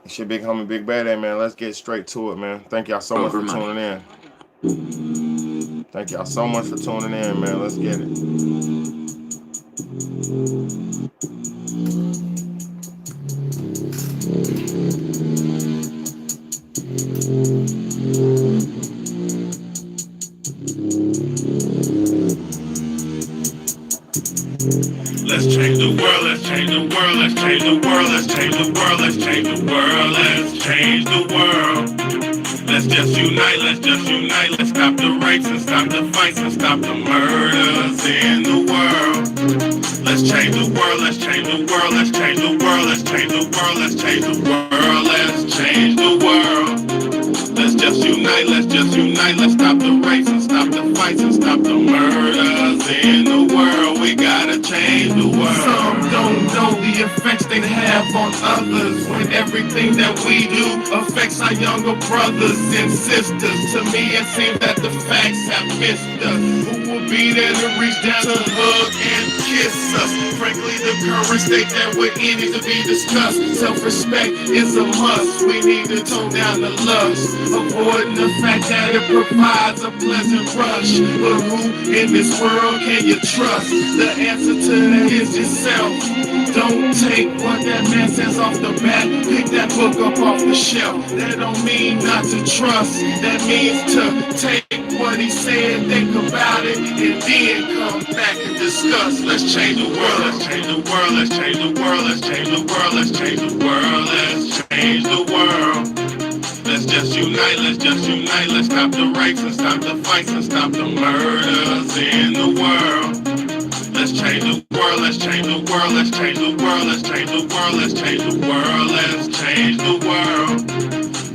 It's your big homie, Big Bad A, man. Let's get straight to it, man. Thank y'all so much for tuning in. Thank y'all so much for tuning in, man. Let's get it. Let's change the world, let's change the world, let's change the world, let's change the world, let's change the world, let's change the world. Let's just unite, let's stop the rapes and stop the fights and stop the murders in the world. Let's change the world, let's change the world, let's change the world, let's change the world, let's change the world, let's change the world. Let's just unite, let's stop the rapes and stop the fights and stop the murders in the world. We gotta change the world. Some don't know the effects they have on others when everything that we do affects our younger brothers and sisters. To me it seems that the facts have missed us. Who will be there to reach down to hug and kiss us? Frankly, the current state that we're in needs to be discussed. Self-respect is a must. We need to tone down the lust, avoiding the fact that it provides a pleasant rush. But who in this world can you trust? The answer to that is yourself. Don't take what that man says off the bat. Pick that book up off the shelf. That don't mean not to trust. That means to take what he said, think about it, and then come back and discuss. Let's change the world, let's change the world, let's change the world, let's change the world, let's change the world, let's change the world. Let's just unite, let's stop the rapes and stop the fights and stop the murders in the world. Let's change the world, let's change the world, let's change the world, let's change the world, let's change the world, let's change the world.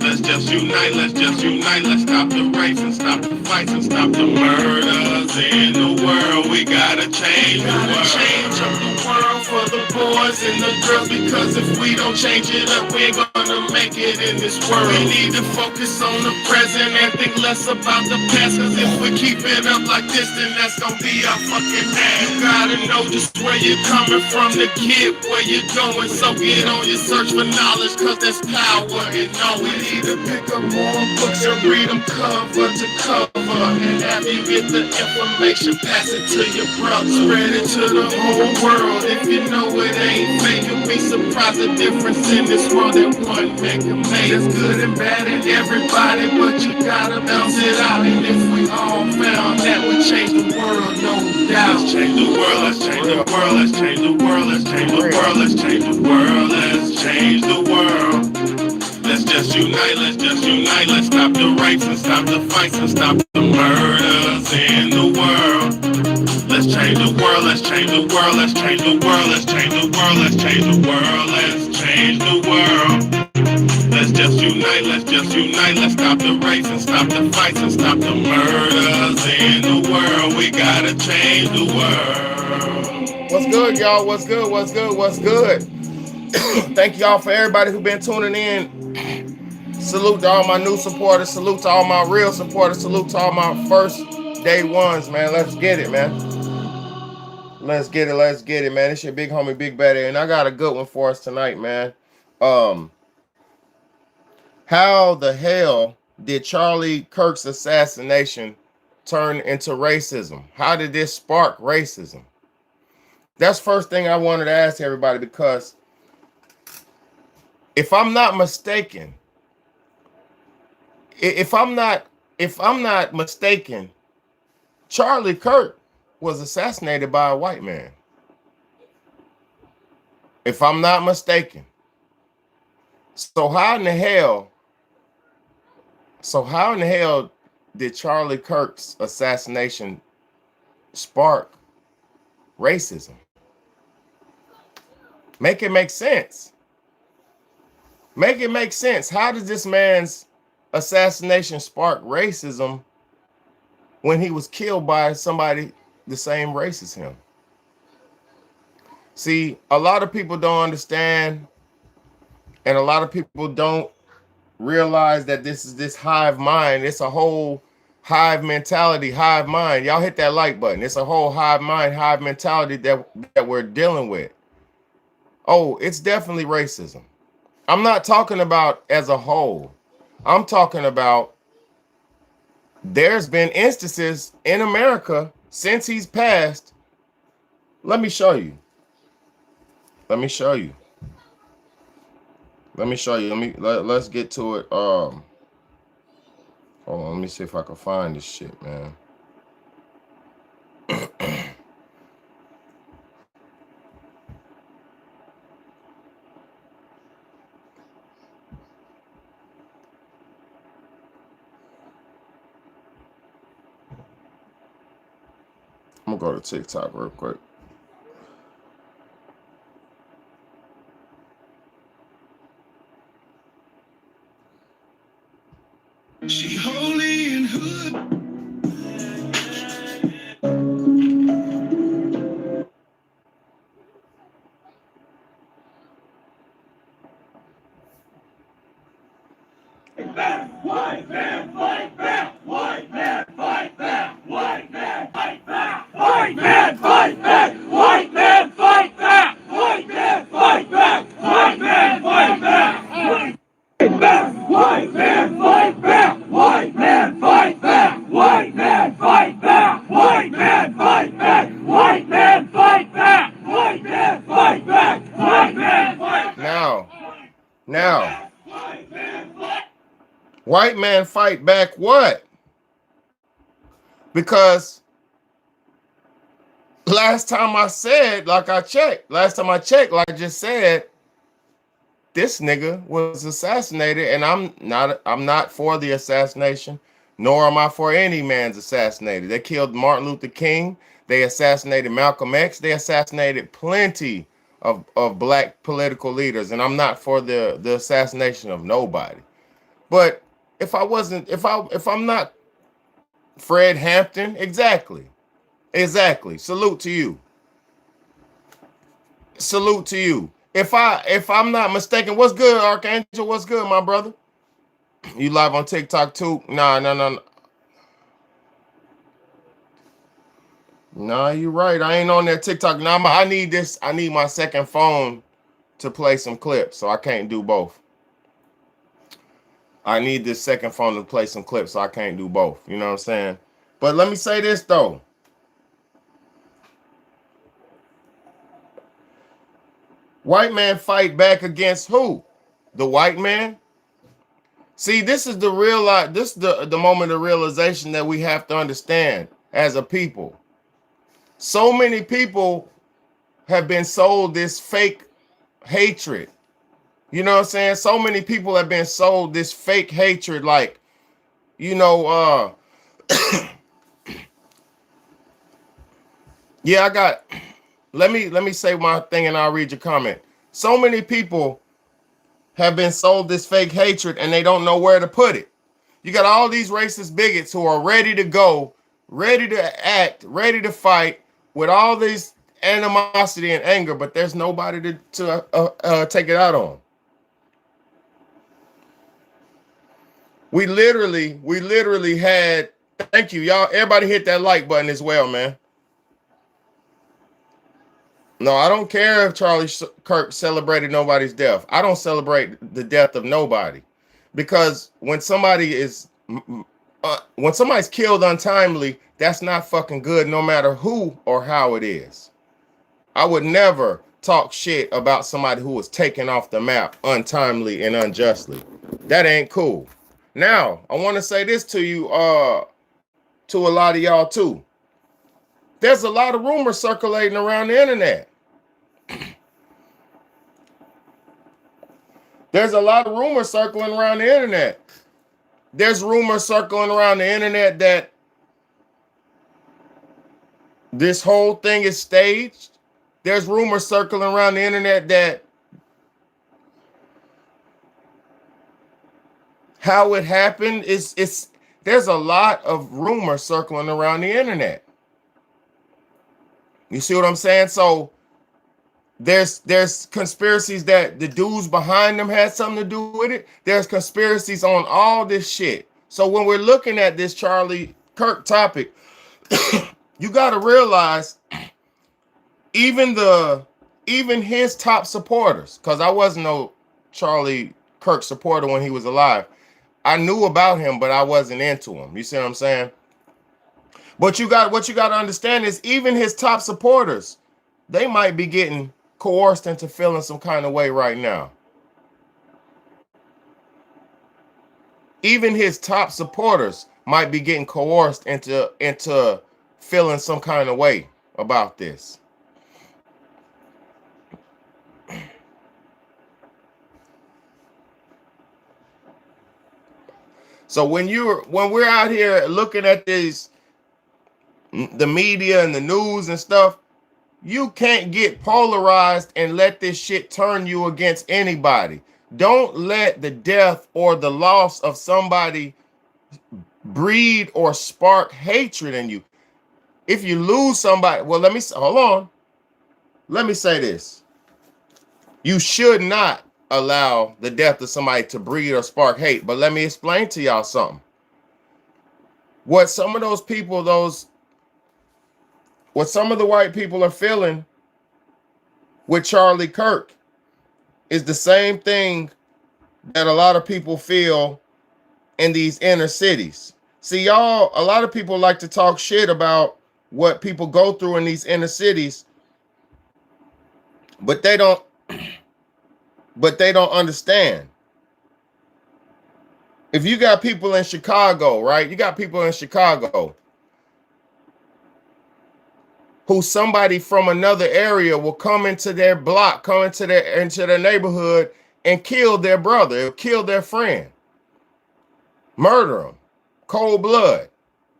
Let's just unite, let's stop the rapes and stop the fights and stop the murders in the world. We gotta change the world. Change up the world for the boys and the girls, because if we don't change it up, we ain't gonna make it in this world. We need to focus on the present and think less about the past, cause if we keep it up like this, then that's gonna be our fucking ass. You gotta know just where you're coming from to get where you're going, so get on your search for knowledge, cause there's power in knowing. We need to pick up more books and read them cover to cover, and after you get the information, pass it to your brother. Spread it to the whole world. If you know it ain't fake, you'll be surprised the difference in this world that one man can make. There's good and bad in everybody, but you gotta bounce it out. And if we all found that would change the world, no doubt. Let's change the world, let's change the world, let's change the world, let's change the world, let's change the world, let's change the world. Let's just unite, let's stop the rapes and stop the fights and stop the murders in the world. Let's change the world, let's change the world, let's change the world, let's change the world, let's change the world, let's change the world. Let's just unite, let's stop the rapes and stop the fights and stop the murders in the world. We gotta change the world. What's good, y'all? What's good? What's good? What's good? Thank y'all for everybody who been tuning in. Salute to all my new supporters. Salute to all my real supporters. Salute to all my first day ones, man. Let's get it, man. Let's get it, man. It's your big homie, Big Betty, and I got a good one for us tonight, man. How the hell did Charlie Kirk's assassination turn into racism? How did this spark racism? That's the first thing I wanted to ask everybody, because if I'm not mistaken, Charlie Kirk was assassinated by a white man. If I'm not mistaken. So how in the hell did Charlie Kirk's assassination spark racism? Make it make sense. Make it make sense. How did this man's assassination spark racism when he was killed by somebody the same race as him? See, a lot of people don't understand, and a lot of people don't realize that this is this hive mind. It's a whole hive mentality, hive mind. Y'all hit that like button. It's a whole hive mind, hive mentality that we're dealing with. Oh, it's definitely racism. I'm not talking about as a whole. I'm talking about there's been instances in America since he's passed. Let me show you. Let me show you. Let me show you. Let's get to it. Hold on, let me see if I can find this shit, man. I'm gonna go to TikTok real quick. She holy and hood. White man, fight back! White man, fight back! White man, fight back! White man, fight back! White man, fight back! White man, fight back! White man, fight back! White man, fight back! White man, fight back! White man, fight back! White man, fight back! White man, fight back! White man, fight back! White man, fight back! Now, white man fight back what? Because last time I checked, like I just said, this nigga was assassinated, and I'm not for the assassination, nor am I for any man's assassinated. They killed Martin Luther King, they assassinated Malcolm X, they assassinated plenty of black political leaders, and I'm not for the assassination of nobody. But if I'm not Fred Hampton, exactly. Salute to you. If I'm not mistaken, what's good, Archangel? What's good, my brother? You live on TikTok too? Nah, you're right. I ain't on that TikTok. Nah, I need this. I need my second phone to play some clips, so I can't do both. I need this second phone to play some clips, so I can't do both. You know what I'm saying? But let me say this, though. White man fight back against who? The white man? See, this is the moment of realization that we have to understand as a people. So many people have been sold this fake hatred. You know what I'm saying? So many people have been sold this fake hatred, like, you know, yeah, let me say my thing and I'll read your comment. So many people have been sold this fake hatred and they don't know where to put it. You got all these racist bigots who are ready to go, ready to act, ready to fight with all this animosity and anger, but there's nobody to take it out on. We literally had, thank you, y'all. Everybody hit that like button as well, man. No, I don't care if Charlie Kirk celebrated nobody's death. I don't celebrate the death of nobody, because when somebody's killed untimely, that's not fucking good, no matter who or how it is. I would never talk shit about somebody who was taken off the map untimely and unjustly. That ain't cool. Now, I want to say this to you, to a lot of y'all too. There's a lot of rumors circulating around the internet. There's a lot of rumors circling around the internet. There's rumors circling around the internet that this whole thing is staged. There's rumors circling around the internet that how it happened is there's a lot of rumors circling around the internet. You see what I'm saying? So there's conspiracies that the dudes behind them had something to do with it. There's conspiracies on all this shit. So when we're looking at this Charlie Kirk topic, you got to realize even his top supporters, because I wasn't no Charlie Kirk supporter when he was alive. I knew about him, but I wasn't into him. You see what I'm saying? But what you got to understand is even his top supporters, they might be getting coerced into feeling some kind of way right now. Even his top supporters might be getting coerced into feeling some kind of way about this. So when we're out here looking at the media and the news and stuff, you can't get polarized and let this shit turn you against anybody. Don't let the death or the loss of somebody breed or spark hatred in you. If you lose somebody, well, hold on. Let me say this. You should not allow the death of somebody to breed or spark hate. But let me explain to y'all something. What some of those people, what some of the white people are feeling with Charlie Kirk is the same thing that a lot of people feel in these inner cities. See, y'all, a lot of people like to talk shit about what people go through in these inner cities, but they don't understand. If you got people in Chicago, right? You got people in Chicago who somebody from another area will come into their block, come into their neighborhood and kill their brother, kill their friend, murder them, cold blood,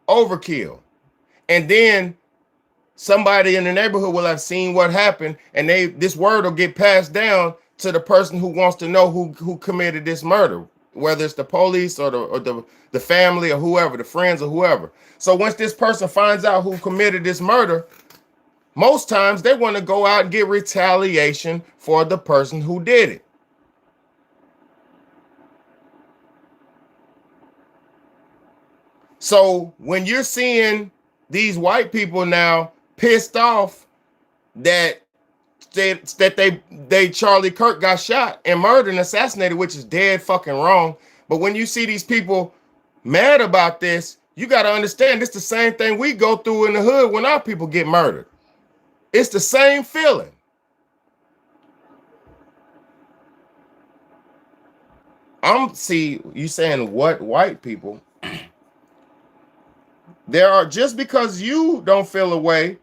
overkill. And then somebody in the neighborhood will have seen what happened, and this word will get passed down to the person who wants to know who committed this murder, whether it's the police or the family or whoever, the friends or whoever. So once this person finds out who committed this murder, most times they want to go out and get retaliation for the person who did it. So when you're seeing these white people now pissed off that Charlie Kirk got shot and murdered and assassinated, which is dead fucking wrong. But when you see these people mad about this, you got to understand it's the same thing we go through in the hood when our people get murdered. It's the same feeling. You saying what white people? There are, just because you don't feel a way,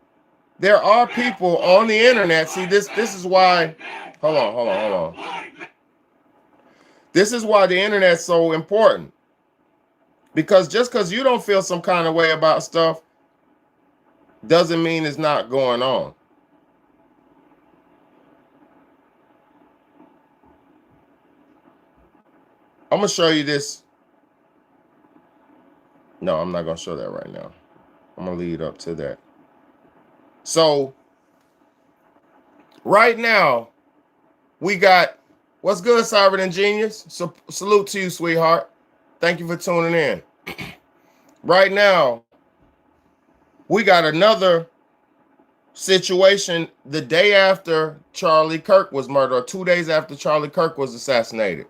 there are people on the internet. See, this is why, hold on. This is why the internet's so important. Because just because you don't feel some kind of way about stuff doesn't mean it's not going on. I'm going to show you this. No, I'm not going to show that right now. I'm going to lead up to that. So, right now, we got, what's good, Sovereign and Genius? So, salute to you, sweetheart. Thank you for tuning in. Right now, we got another situation the day after Charlie Kirk was murdered, or 2 days after Charlie Kirk was assassinated.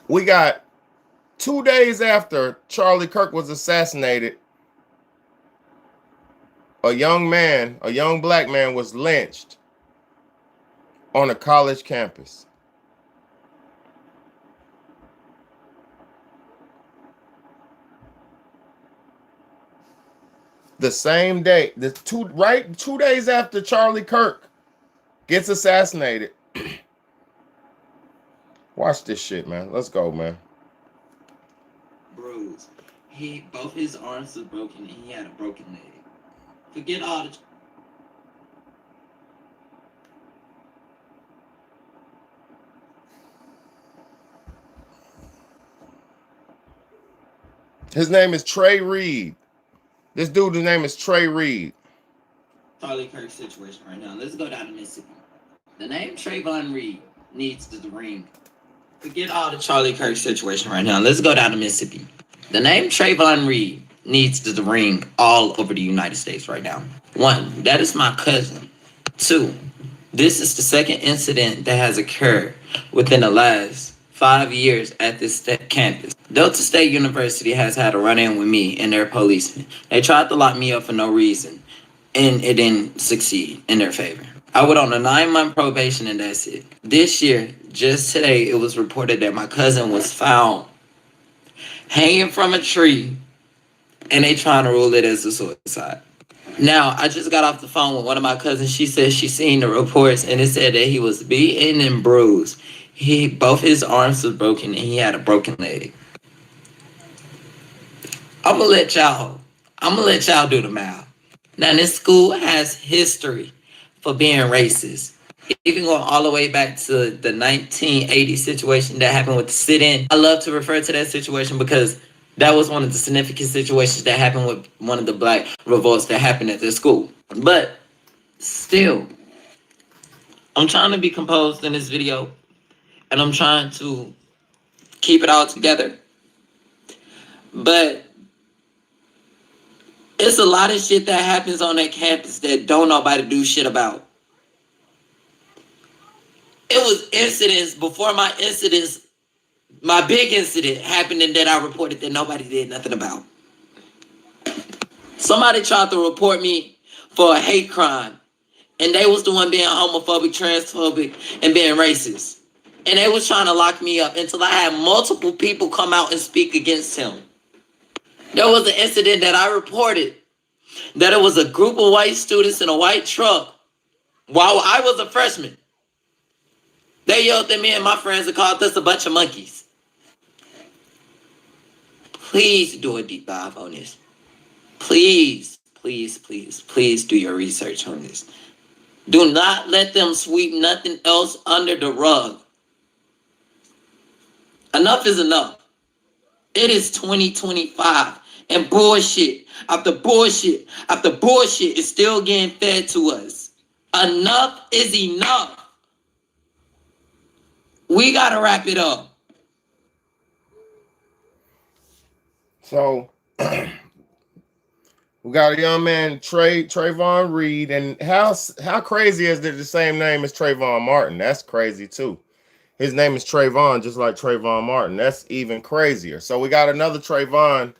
We got 2 days after Charlie Kirk was assassinated, a young black man was lynched on a college campus. The same day, 2 days after Charlie Kirk gets assassinated. Watch this shit, man. Let's go, man. Bruise. Both his arms were broken and he had a broken leg. Forget all the... His name is Trey Reed. This dude's name is Trey Reed. Charlie Kirk situation right now. Let's go down to Mississippi. The name Trayvon Reed needs to ring. Forget all the Charlie Kirk situation right now. Let's go down to Mississippi. The name Trayvon Reed needs to ring all over the United States right now. One, that is my cousin. Two, this is the second incident that has occurred within the last 5 years at this campus. Delta State University has had a run-in with me and their policemen. They tried to lock me up for no reason, and it didn't succeed in their favor. I went on a 9-month probation, and that's it. This year, just today, it was reported that my cousin was found hanging from a tree, and they trying to rule it as a suicide. Now, I just got off the phone with one of my cousins. She said she seen the reports, and it said that he was beaten and bruised. Both his arms was broken, and he had a broken leg. I'm gonna let y'all do the math. Now, this school has history for being racist. Even going all the way back to the 1980 situation that happened with the sit-in. I love to refer to that situation because that was one of the significant situations that happened with one of the black revolts that happened at this school. But still, I'm trying to be composed in this video, and I'm trying to keep it all together. But it's a lot of shit that happens on that campus that don't nobody do shit about. It was incidents before my big incident happened, and that I reported that nobody did nothing about. Somebody tried to report me for a hate crime, and they was the one being homophobic, transphobic, and being racist. And they was trying to lock me up until I had multiple people come out and speak against him. There was an incident that I reported that it was a group of white students in a white truck while I was a freshman. They yelled at me and my friends and called us a bunch of monkeys. Please do a deep dive on this. Please, please, please, please do your research on this. Do not let them sweep nothing else under the rug. Enough is enough. It is 2025, and bullshit after bullshit after bullshit is still getting fed to us. Enough is enough. We gotta wrap it up. So we got a young man, Trayvon Reed, and how crazy is that the same name as Trayvon Martin? That's crazy too. His name is Trayvon, just like Trayvon Martin. That's even crazier. So we got another Trayvon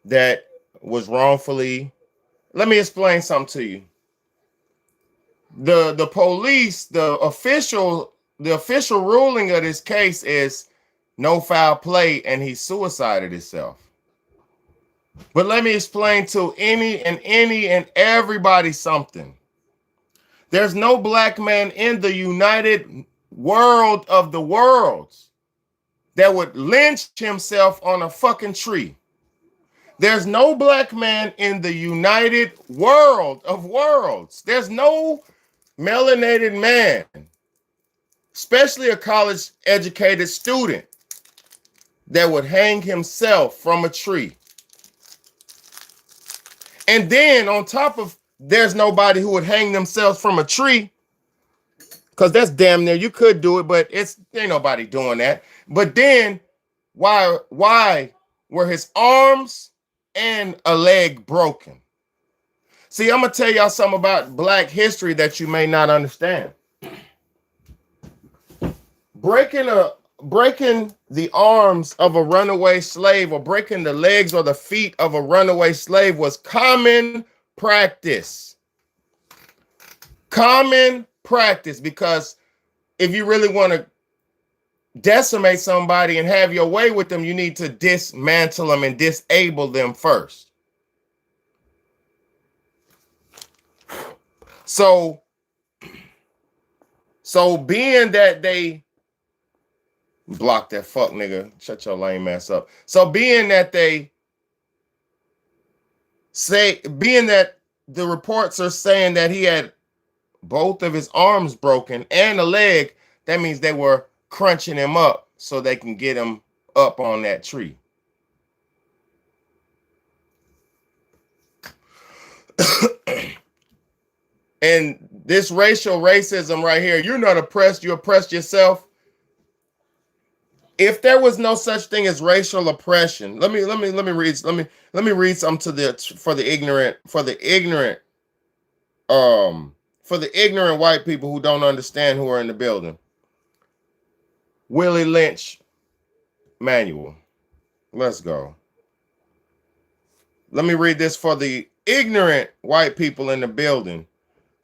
that was wrongfully. Let me explain something to you. The police, the official ruling of this case is no foul play, and he suicided himself. But let me explain to any and everybody something. There's no black man in the United World of the worlds that would lynch himself on a fucking tree. There's no black man in the United World of worlds. There's no melanated man, especially a college educated student, that would hang himself from a tree. And then on top of, there's nobody who would hang themselves from a tree, because that's damn near, you could do it, but ain't nobody doing that. But then why were his arms and a leg broken? See, I'm gonna tell y'all something about black history that you may not understand. Breaking the arms of a runaway slave, or breaking the legs or the feet of a runaway slave, was common practice. Common practice, because if you really want to decimate somebody and have your way with them, you need to dismantle them and disable them first. So being that they block that fuck nigga, shut your lame ass up. So being that the reports are saying that he had both of his arms broken and a leg, that means they were crunching him up so they can get him up on that tree. And this racial racism right here, you're not oppressed, you oppressed yourself. If there was no such thing as racial oppression, let me read something for the ignorant for the ignorant white people who don't understand who are in the building. Willie Lynch manual. Let's go. Let me read this for the ignorant white people in the building.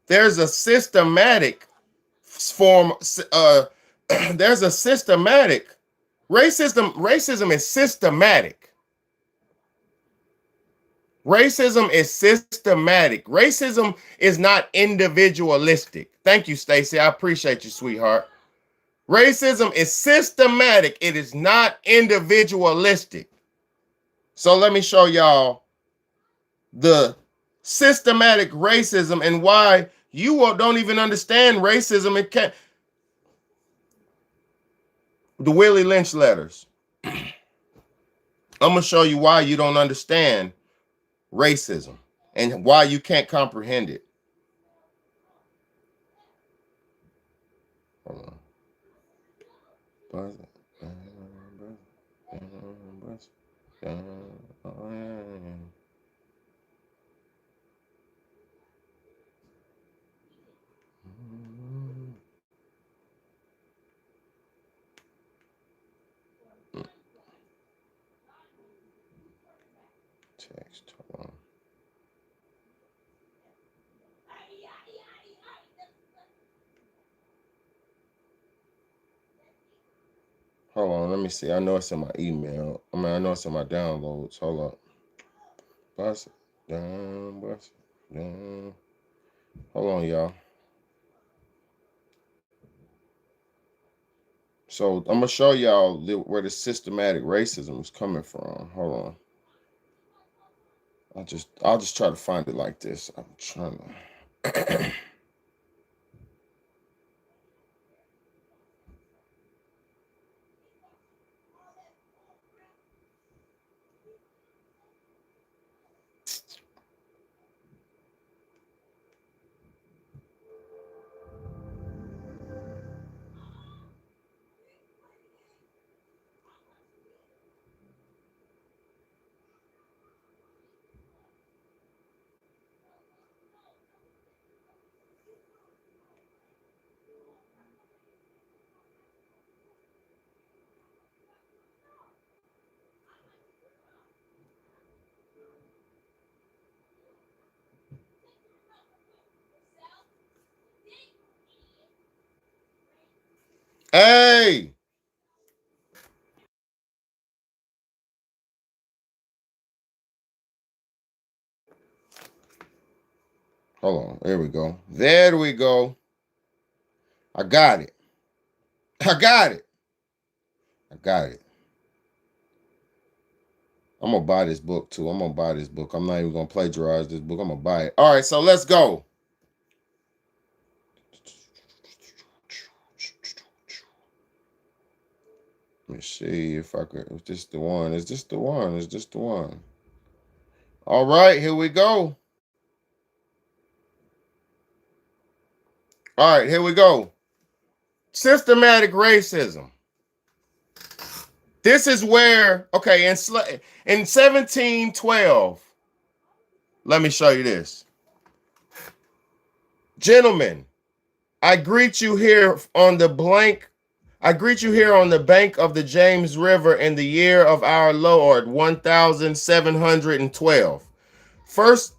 There's a systematic form, there's a systematic racism is systematic. Racism is systematic. Racism is not individualistic. Thank you, Stacy. I appreciate you, sweetheart. Racism is systematic. It is not individualistic. So let me show y'all the systematic racism and why you all don't even understand racism. It can't. The Willie Lynch letters. I'm going to show you why you don't understand racism and why you can't comprehend it. Hold on. Text. Hold on. Hold on, let me see. I know it's in my email. I know it's in my downloads. Hold up. Bust it down, bust it down. Hold on, y'all. So I'm gonna show y'all where the systematic racism is coming from. Hold on. I'll just try to find it like this. I'm trying to. Hey! Hold on. There we go. There we go. I got it. I got it. I got it. I'm going to buy this book too. I'm going to buy this book. I'm not even going to plagiarize this book. I'm going to buy it. All right, so let's go. Let me see if I could. Is this the one? Is this the one? Is this the one? All right, here we go. All right, here we go. Systematic racism. This is where, okay, in 1712, let me show you this. Gentlemen, I greet you here on the bank of the James River in the year of our Lord 1712. First,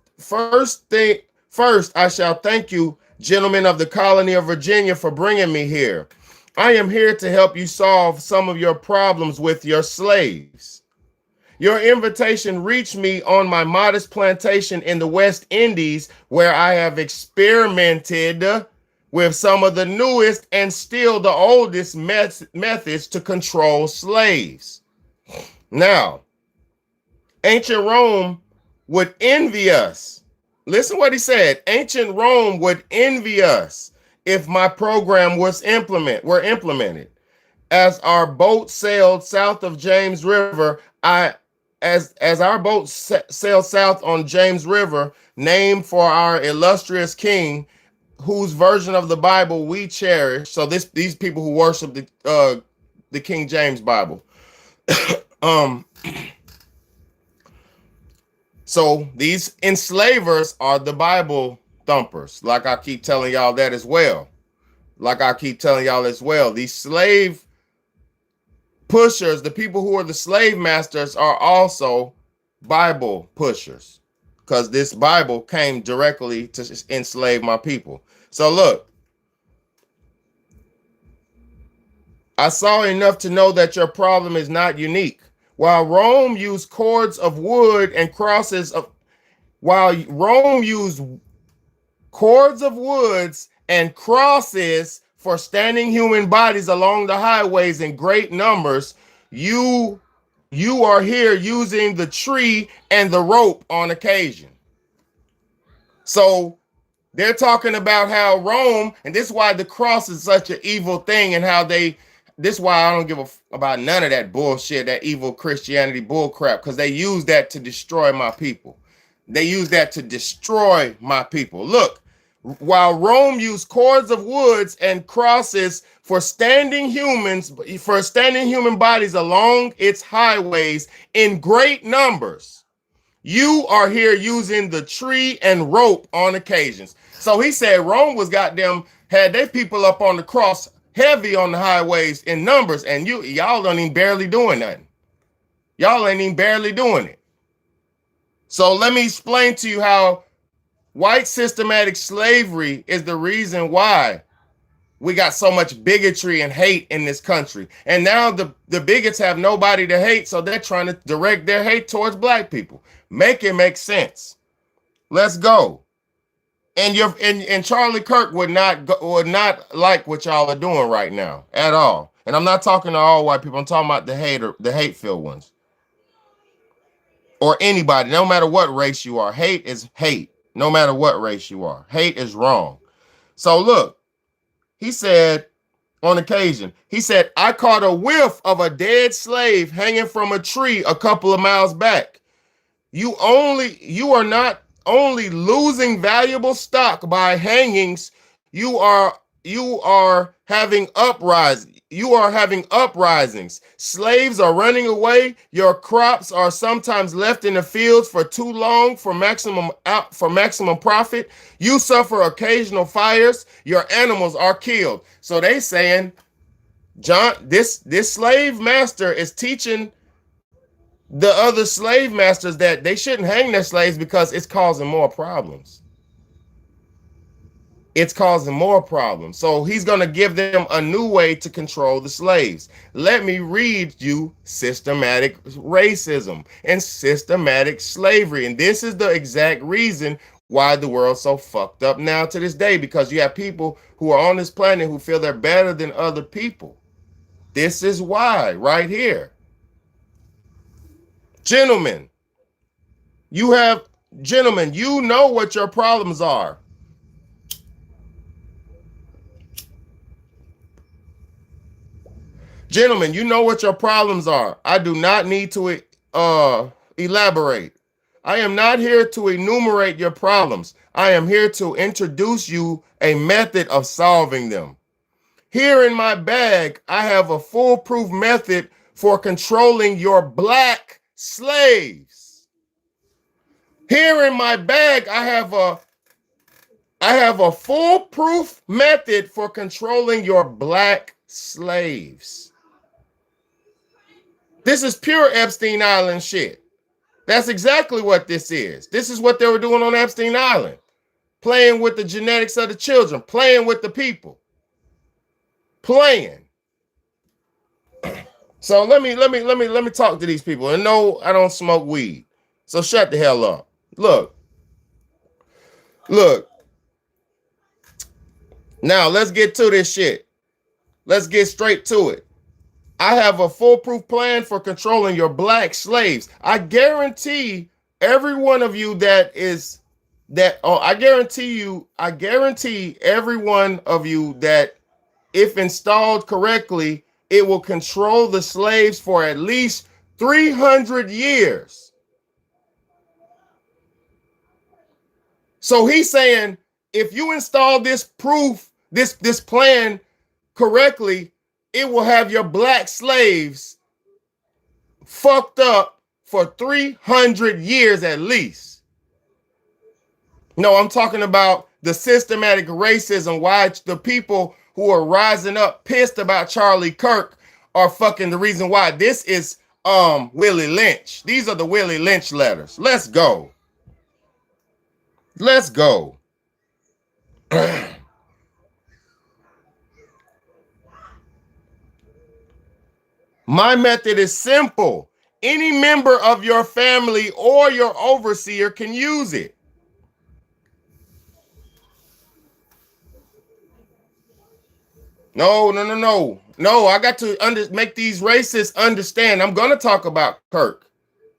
I shall thank you, gentlemen of the colony of Virginia, for bringing me here. I am here to help you solve some of your problems with your slaves. Your invitation reached me on my modest plantation in the West Indies, where I have experimented with some of the newest and still the oldest methods to control slaves. Now, ancient Rome would envy us. Listen what he said. Ancient Rome would envy us if my program were implemented. As our boat sailed south of James River, as our boat sailed south on James River, named for our illustrious king, whose version of the Bible we cherish. So these people who worship the King James Bible. So these enslavers are the Bible thumpers. Like I keep telling y'all that as well. These slave pushers, the people who are the slave masters, are also Bible pushers, because this Bible came directly to enslave my people. So look, I saw enough to know that your problem is not unique. While Rome used cords of wood and crosses of for standing human bodies along the highways in great numbers, you are here using the tree and the rope on occasion. So they're talking about how Rome, and this is why the cross is such an evil thing, and how this is why I don't give about none of that bullshit, that evil Christianity bullcrap, because they use that to destroy my people. Look, while Rome used cords of woods and crosses for standing human bodies along its highways in great numbers, you are here using the tree and rope on occasions. So he said Rome had their people up on the cross heavy on the highways in numbers, and y'all don't even barely doing nothing. Y'all ain't even barely doing it. So let me explain to you how white systematic slavery is the reason why we got so much bigotry and hate in this country. And now the bigots have nobody to hate, so they're trying to direct their hate towards black people. Make it make sense. Let's go. And Charlie Kirk would not like what y'all are doing right now at all. And I'm not talking to all white people. I'm talking about the hate-filled ones. Or anybody, no matter what race you are. Hate is hate. No matter what race you are. Hate is wrong. So look, he said on occasion, I caught a whiff of a dead slave hanging from a tree a couple of miles back. You are not only losing valuable stock by hangings, you are having uprisings. Slaves are running away. Your crops are sometimes left in the fields for too long for maximum profit. You suffer occasional fires. Your animals are killed. So they saying, John, this slave master is teaching the other slave masters that they shouldn't hang their slaves because it's causing more problems. So he's going to give them a new way to control the slaves. Let me read you systematic racism and systematic slavery. And this is the exact reason why the world's so fucked up now to this day, because you have people who are on this planet who feel they're better than other people. This is why right here. Gentlemen, you know what your problems are. Gentlemen, you know what your problems are. I do not need to elaborate. I am not here to enumerate your problems. I am here to introduce you a method of solving them. Here in my bag, I have a foolproof method for controlling your black slaves. Here in my bag, I have a foolproof method for controlling your black slaves. This is pure Epstein Island shit. That's exactly what this is. This is what they were doing on Epstein Island. Playing with the genetics of the children, playing with the people. Playing. So let me talk to these people. And no, I don't smoke weed. So shut the hell up. Look. Now let's get to this shit. Let's get straight to it. I have a foolproof plan for controlling your black slaves. I guarantee every one of you I guarantee every one of you that if installed correctly, it will control the slaves for at least 300 years. So he's saying, if you install this plan correctly, it will have your black slaves fucked up for 300 years at least. No, I'm talking about the systematic racism, why the people who are rising up pissed about Charlie Kirk are fucking the reason why. This is Willie Lynch. These are the Willie Lynch letters. Let's go. Let's go. My method is simple. Any member of your family or your overseer can use it. No. I got to make these racists understand. I'm going to talk about Kirk.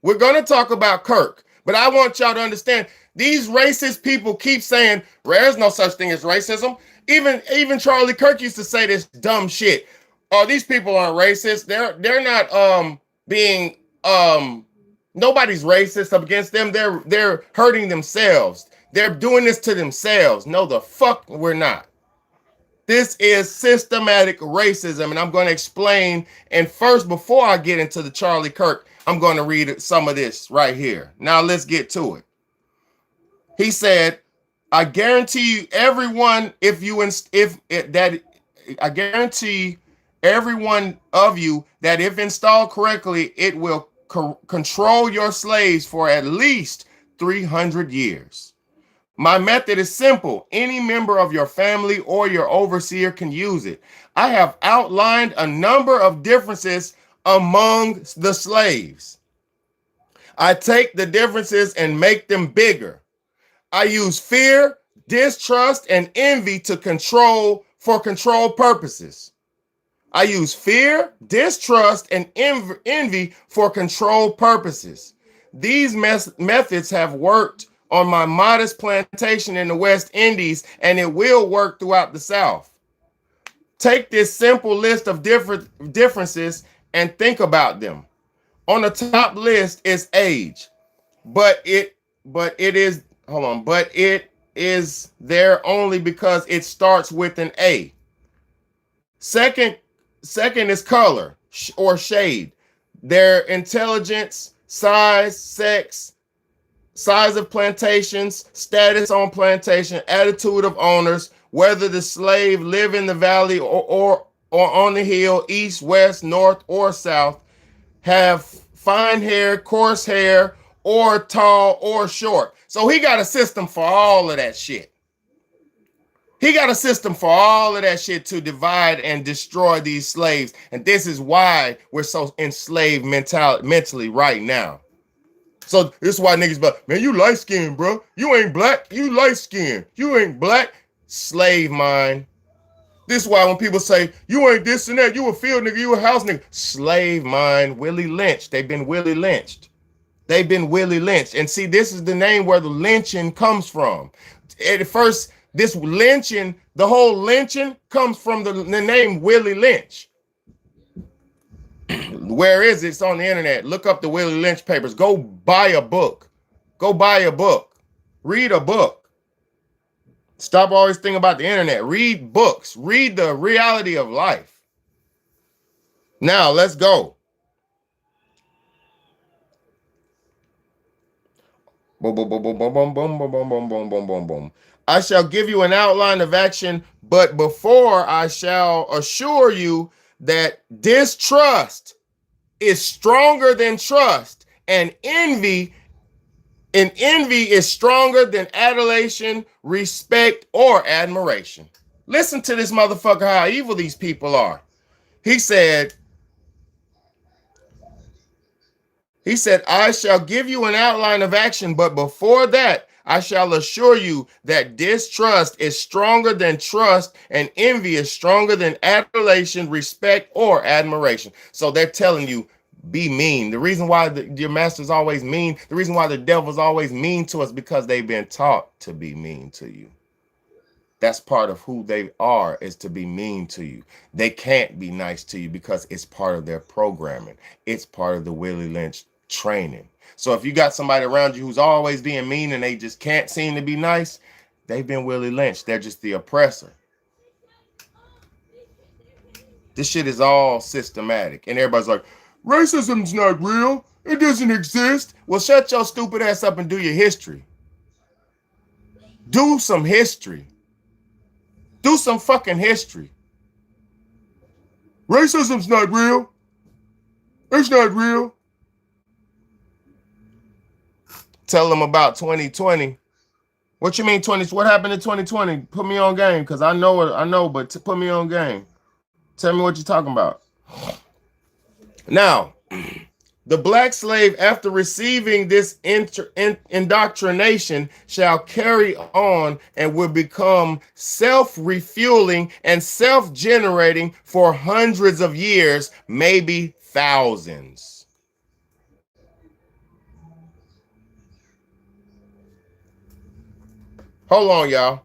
We're going to talk about Kirk. But I want y'all to understand, these racist people keep saying, there's no such thing as racism. Even Charlie Kirk used to say this dumb shit. Oh, these people aren't racist. They're not being nobody's racist up against them. They're hurting themselves. They're doing this to themselves. No, the fuck we're not. This is systematic racism, and I'm going to explain. And first, before I get into the Charlie Kirk, I'm going to read some of this right here. Now let's get to it. He said, "I guarantee you, everyone, I guarantee every one of you that if installed correctly, it will control your slaves for at least 300 years. My method is simple. Any member of your family or your overseer can use it. I have outlined a number of differences among the slaves. I take the differences and make them bigger. I use fear, distrust, and envy for control purposes. I use fear, distrust, and envy for control purposes. These methods have worked on my modest plantation in the West Indies, and it will work throughout the South. Take this simple list of differences and think about them. On the top list is age, but it is there only because it starts with an A. Second is color or shade. Their intelligence, size, sex, size of plantations, status on plantation, attitude of owners, whether the slave live in the valley or on the hill, east, west, north, or south, have fine hair, coarse hair, or tall or short. So he got a system for all of that shit. He got a system for all of that shit to divide and destroy these slaves. And this is why we're so enslaved mentally right now. So this is why niggas be like, man, you light skinned, bro. You ain't black. You light skinned. You ain't black. Slave mind. This is why when people say, you ain't this and that, you a field nigga, you a house nigga. Slave mind. Willie Lynch. They've been Willie Lynched. They've been Willie Lynch. And see, this is the name where the lynching comes from. At first, this lynching, the whole lynching comes from the name Willie Lynch. Where is it? It's on the internet. Look up the Willie Lynch papers. Go buy a book. Go buy a book. Read a book. Stop always thinking about the internet. Read books. Read the reality of life. Now, let's go. Boom, boom, boom, boom, boom, boom, boom, boom, boom, boom, boom, boom, boom, boom. I shall give you an outline of action, but before I shall assure you that distrust is stronger than trust, and envy is stronger than adulation, respect, or admiration. Listen to this motherfucker, how evil these people are. He said, I shall give you an outline of action, but before that, I shall assure you that distrust is stronger than trust, and envy is stronger than adulation, respect, or admiration. So they're telling you, be mean. The reason why your master's always mean, the reason why the devil's always mean to us, because they've been taught to be mean to you. That's part of who they are, is to be mean to you. They can't be nice to you because it's part of their programming. It's part of the Willie Lynch training. So if you got somebody around you who's always being mean and they just can't seem to be nice, they've been Willie Lynch. They're just the oppressor. This shit is all systematic. And everybody's like, racism's not real. It doesn't exist. Well, shut your stupid ass up and do your history. Do some history. Do some fucking history. Racism's not real. It's not real. Tell them about 2020. What you mean 20? What happened in 2020? Put me on game, because I know, but put me on game. Tell me what you're talking about. Now, the black slave, after receiving this indoctrination, shall carry on and will become self-refueling and self-generating for hundreds of years, maybe thousands. Hold on, y'all.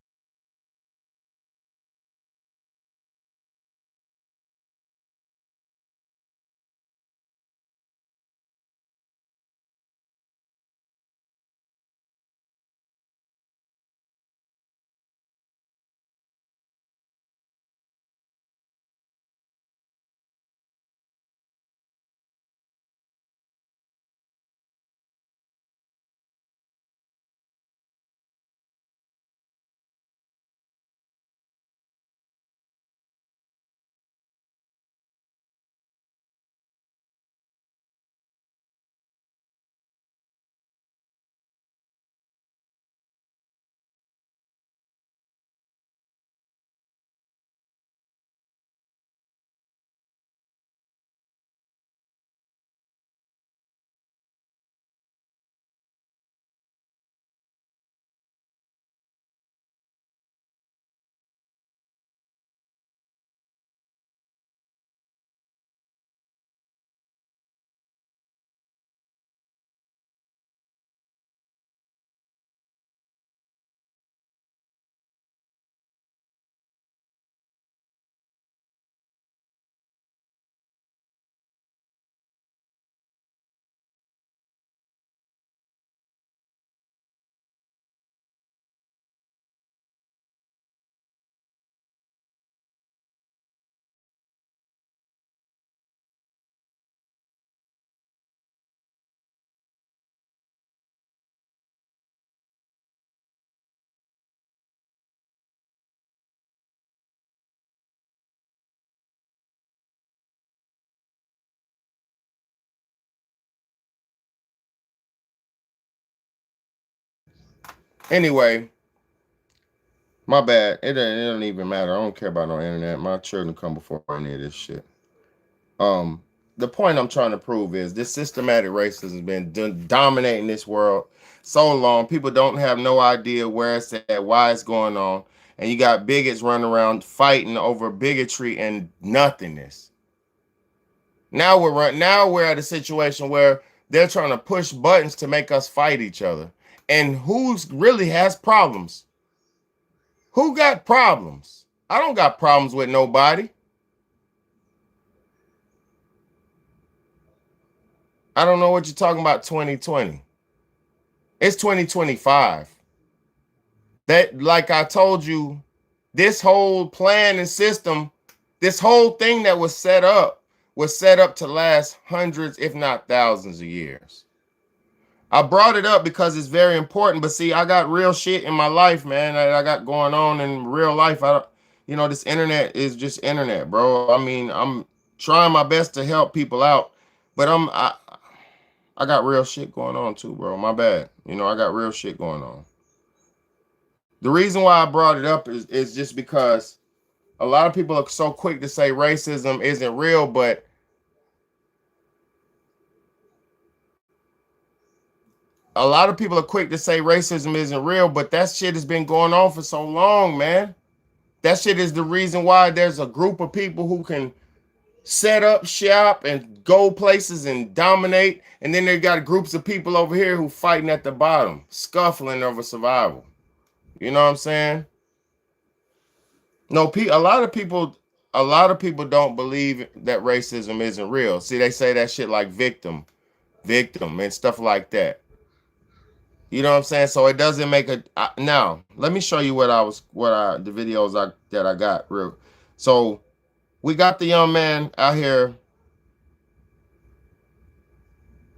Anyway, my bad. It don't even matter. I don't care about no internet. My children come before any of this shit. Um, the point I'm trying to prove is this systematic racism has been dominating this world so long. People don't have no idea where it's at, why it's going on, and you got bigots running around fighting over bigotry and nothingness. Now we're at a situation where they're trying to push buttons to make us fight each other. And who's really has problems? Who got problems? I don't got problems with nobody. I don't know what you're talking about 2020. It's 2025. That, like I told you, this whole plan and system, this whole thing that was set up to last hundreds, if not thousands of years. I brought it up because it's very important, but see, I got real shit in my life, man, that I got going on in real life. This internet is just internet, bro. I mean, I'm trying my best to help people out, but I got real shit going on too, bro. My bad. I got real shit going on. The reason why I brought it up is just because a lot of people are so quick to say racism isn't real, but a lot of people are quick to say racism isn't real, but that shit has been going on for so long, man. That shit is the reason why there's a group of people who can set up shop and go places and dominate. And then they got groups of people over here who fighting at the bottom, scuffling over survival. You know what I'm saying? No, a lot of people don't believe that racism isn't real. See, they say that shit like victim, and stuff like that. You know what I'm saying? So it doesn't make now. Let me show you the videos that I got real. So we got the young man out here.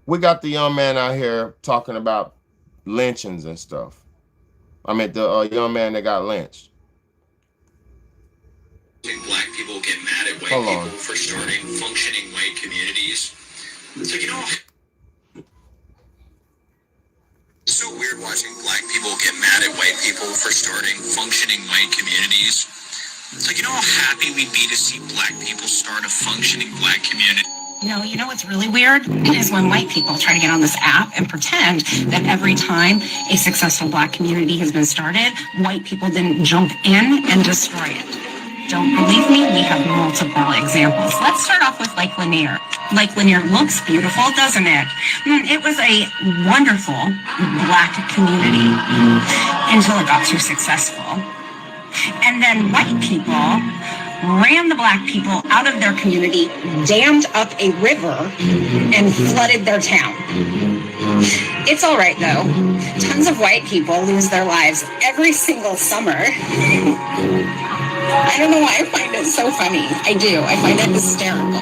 We got the young man out here talking about lynchings and stuff. I mean, the young man that got lynched. Black people get mad at white people for starting functioning white communities. So, you know, it's so weird watching black people get mad at white people for starting functioning white communities. It's like, you know how happy we'd be to see black people start a functioning black community. You know what's really weird is when white people try to get on this app and pretend that every time a successful black community has been started, white people didn't jump in and destroy it. Don't believe me? We have multiple examples. Let's start off with Lake Lanier. Lake Lanier looks beautiful, doesn't it? It was a wonderful black community until it got too successful. And then white people ran the black people out of their community, dammed up a river, and flooded their town. It's all right, though. Tons of white people lose their lives every single summer. I don't know why I find it so funny. I do. I find it hysterical.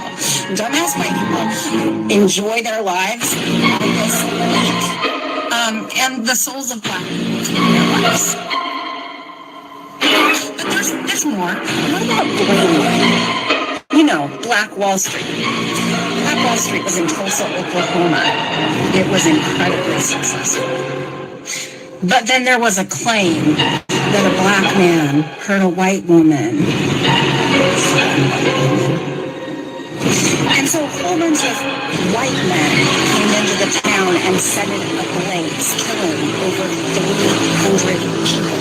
Dumbass white people enjoy their lives on this lake. And the souls of black people enjoy their lives. But there's more. What about Blaine? You know, Black Wall Street. Black Wall Street was in Tulsa, Oklahoma. It was incredibly successful. But then there was a claim that a black man hurt a white woman. And so a whole bunch of white men came into the town and set it ablaze, killing over 300 people.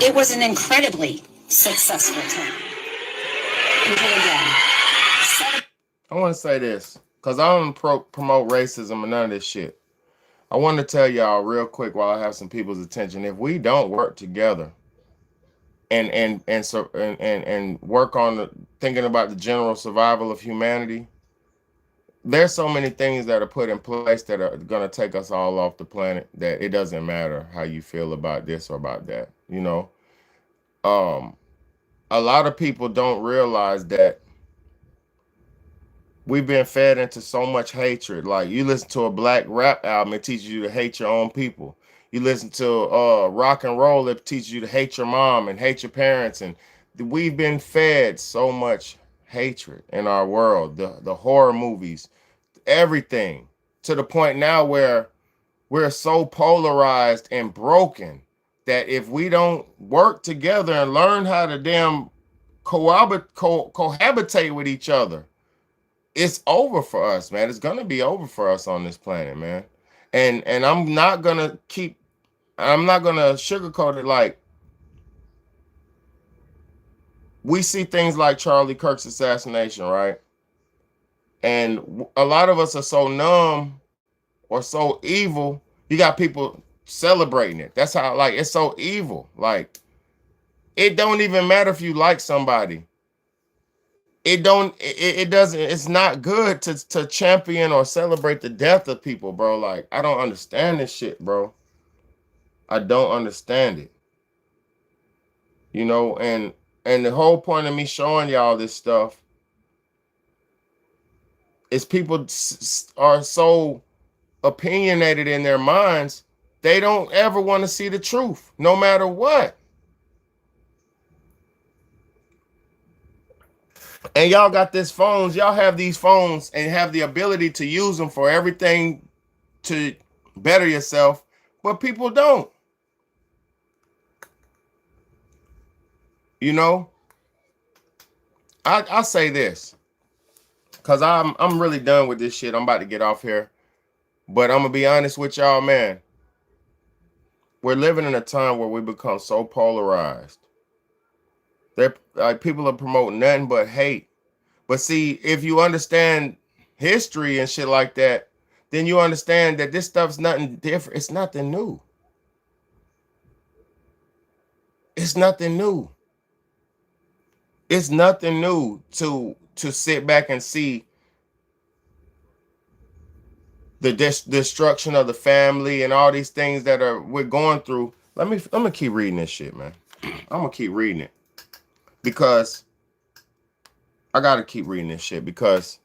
It was an incredibly successful town. Until again, I want to say this, because I don't promote racism and none of this shit. I want to tell y'all real quick while I have some people's attention. If we don't work together and work on thinking about the general survival of humanity, there's so many things that are put in place that are going to take us all off the planet that it doesn't matter how you feel about this or about that. You know, a lot of people don't realize that we've been fed into so much hatred. Like, you listen to a black rap album, it teaches you to hate your own people. You listen to rock and roll, it teaches you to hate your mom and hate your parents. And we've been fed so much hatred in our world, the horror movies, everything, to the point now where we're so polarized and broken that if we don't work together and learn how to damn cohabitate with each other, it's over for us, man. It's gonna be over for us on this planet, man. And I'm not gonna sugarcoat it. Like, we see things like Charlie Kirk's assassination, right? And a lot of us are so numb or so evil. You got people celebrating it. That's how, like, it's so evil. Like, it don't even matter if you like somebody. It's not good to champion or celebrate the death of people, bro. Like, I don't understand this shit, bro. I don't understand it. You know, and the whole point of me showing y'all this stuff is people are so opinionated in their minds, they don't ever want to see the truth, no matter what. And y'all got these phones, y'all have these phones and have the ability to use them for everything to better yourself, but people don't. You know, I say this because I'm really done with this shit. I'm about to get off here, but I'm gonna be honest with y'all, man. We're living in a time where we become so polarized. People are promoting nothing but hate. But see, if you understand history and shit like that, then you understand that this stuff's nothing different. It's nothing new. It's nothing new. It's nothing new to sit back and see the destruction of the family and all these things that we're going through. I'm gonna keep reading this shit, man. I'm gonna keep reading it. Because I gotta keep reading this shit, because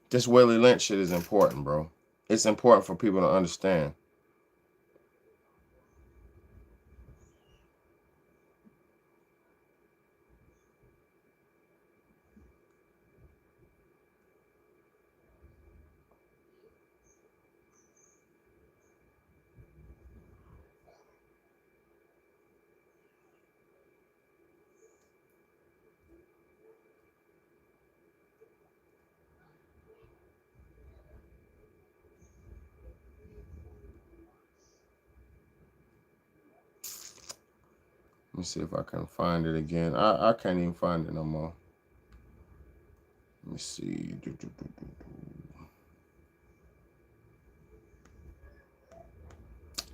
this Willie Lynch shit is important, bro. It's important for people to understand. Let me see if I can find it again. I can't even find it no more. Let me see.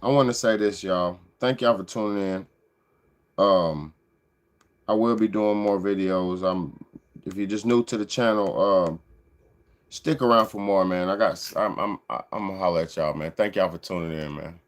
I want to say this, y'all. Thank y'all for tuning in. I will be doing more videos. If you're just new to the channel, stick around for more, man. I'm gonna holler at y'all, man. Thank y'all for tuning in, man.